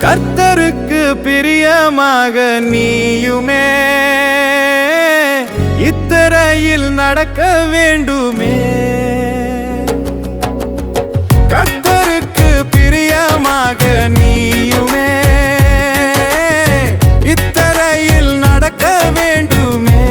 கர்த்தருக்கு பிரியமாக நீயுமே இத்தரையில் நடக்க வேண்டுமே. கர்த்தருக்கு பிரியமாக நீயுமே இத்தரையில் நடக்க வேண்டுமே.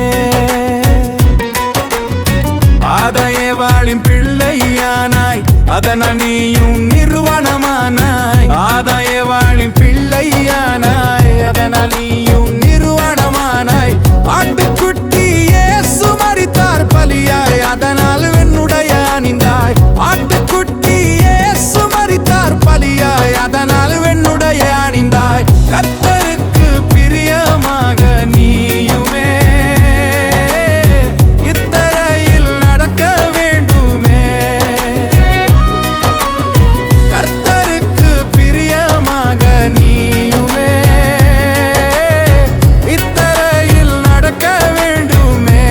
ஆதாயவாளின் பிள்ளையானாய் அதனால் நீயும் நிர்வாணமானாய். ஆதாயவாளின் பிள்ளையானாய் அதனால் நீயும் நிர்வாணமானாய். ஆட்டுக்குட்டி இயேசு மரித்தார் பலியாய் அதனால் வெண்ணுடைய அணிந்தாய். ஆட்டுக்குட்டி இயேசு மரித்தார் பலியாய் அதனால் வெண்ணுடைய அணிந்தாய். கர்த்தருக்கு பிரியமாக நீயுமே இத்தரையில் நடக்க வேண்டுமே. கர்த்தருக்கு பிரியமாக நீயுமே இத்தரையில் நடக்க வேண்டுமே.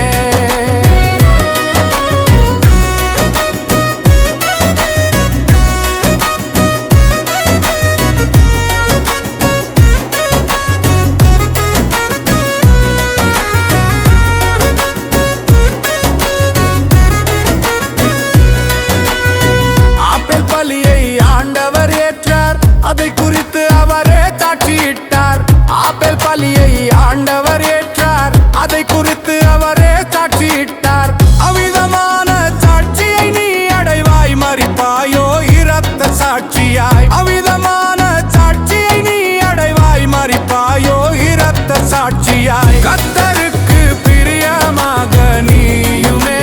அதை குறித்து அவரே சாட்சியிட்டார். ஆபேல் பலியை ஆண்டவர் ஏற்றார். அதை குறித்து அவரே சாட்சியிட்டார். அவ்விதமான சாட்சியை நீ அடைவாய் மரிப்பாயோ இரத்த சாட்சியாய். அவ்விதமான சாட்சியை நீ அடைவாய் மரிப்பாயோ இரத்த சாட்சியாய். கர்த்தருக்கு பிரியமாக நீயுமே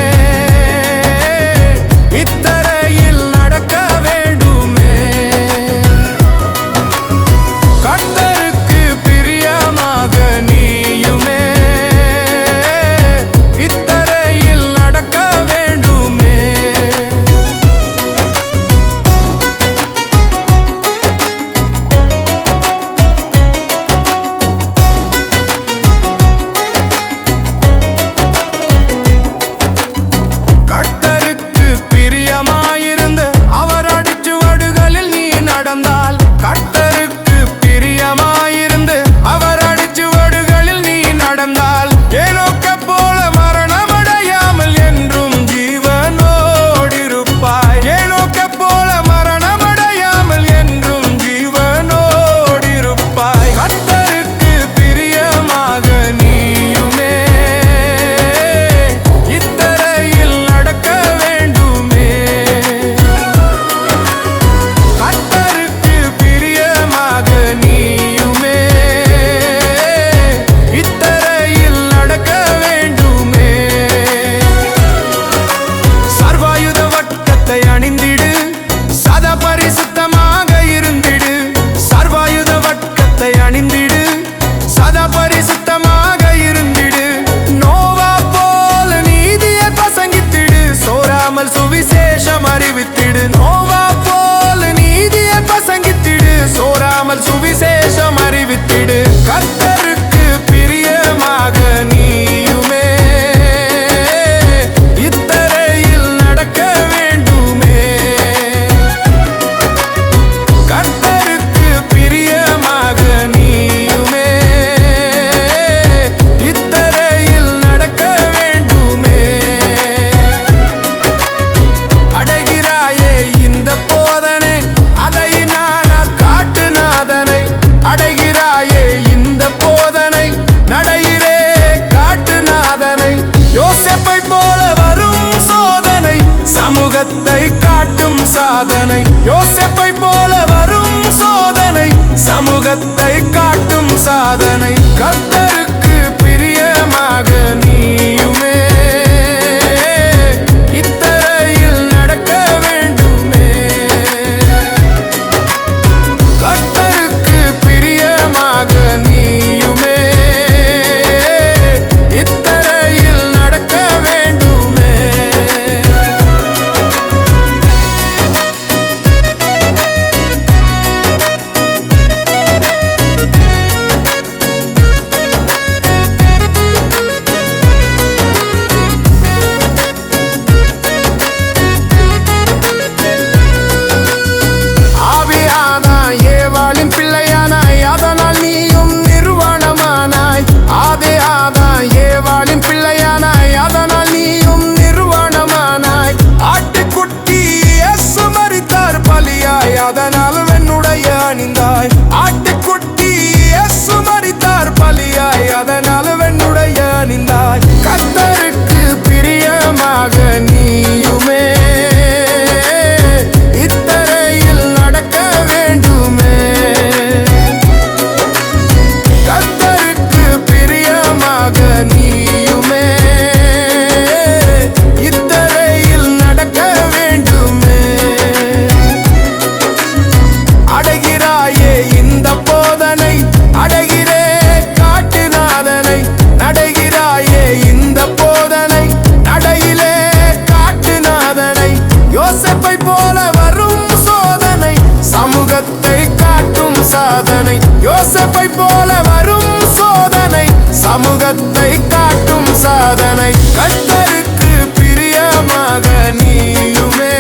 இத்தரையில் நடக்க வேண்டுமே. கர்த்தருக்கு பிரியமாக நீயுமே இத்தரையில் நடக்க வேண்டுமே. கர்த்தருக்கு பிரியமாயிருந்து அவர் அடிச்சுவடுகளில் நீ நடந்தால். கர்த்தருக்கு பிரியமாயிருந்து அவர் அடிச்சுவடுகளில் நீ நடந்தால். ஏனோக்கை போல மரணமடையாமல் என்றும் ஜீவனோடிருப்பாய். ஏனோக்கை போல மரணமடையாமல் என்றும் ஜீவனோடிருப்பாய். கர்த்தருக்கு பிரியமாக நீயுமே இத்தரையில் நடக்க வேண்டுமே. கர்த்தருக்கு பிரியமாக நீயுமே இத்தரையில் நடக்க வேண்டுமே. சர்வாயுத வட்டத்தை அணிந்திடு சதா பரிசுத்தமாக இருந்திடு. சர்வாயுத வட்டத்தை அணிந்திடு சதா பரிசுத்தமாக இருந்திடு. நோவா போல நீதியை பிரசங்கித்திடு சோராமல் சுவிசேஷம் அறிவித்திடு. நோவா போல நீதியை பிரசங்கித்திடு சோராமல் சுவிசேஷம் அறிவித்திடு. கர்த்தருக்கு பிரியமாக நீயுமே இத்தரையில் நடக்க வேண்டுமே. கர்த்தருக்கு பிரியமாக நீயுமே இத்தரையில் நடக்க வேண்டுமே. அடைகிறாயே இந்த போதனை அதை நானா காட்டுநாதனை. அடைகிறாயே இந்த போதனை நடையிலே காட்டுநாதனை. யோசேப்பை போல வரும் சோதனை சமூகத்தை காட்டும் சாதனை. யோசேப்பை போல வரும் சோதனை சமூகத்தை காட்டும் சாதனை. கர்த்தருக்கு பிரியமாக நீயுமே இத்தரையில் நடக்க வேண்டுமே. கர்த்தருக்கு பிரியமாக நீயுமே இத்தரையில் நடக்க வேண்டுமே. பலியாய் அதனால் வெண்ணுடைய அணிந்தாய். கர்த்தருக்கு பிரியமாக நீயுமே இத்தரையில் நடக்க வேண்டுமே. கர்த்தருக்கு பிரியமாக நீயுமே இத்தரையில் நடக்க வேண்டுமே. அடைகிறாயே இந்த போதனை, அடைகிறே காட்டுநாதனை. நடைகிறாயே இந்த போதனை, நடையிலே காட்டுநாதனை. யோசேப்பை போல வரும் சோதனை, சமூகத்தை காட்டும் சாதனை. யோசேப்பை போல வரும் சோதனை, சமூகத்தை காட்டும் சாதனை. கர்த்தருக்கு பிரியமாக நீயுமே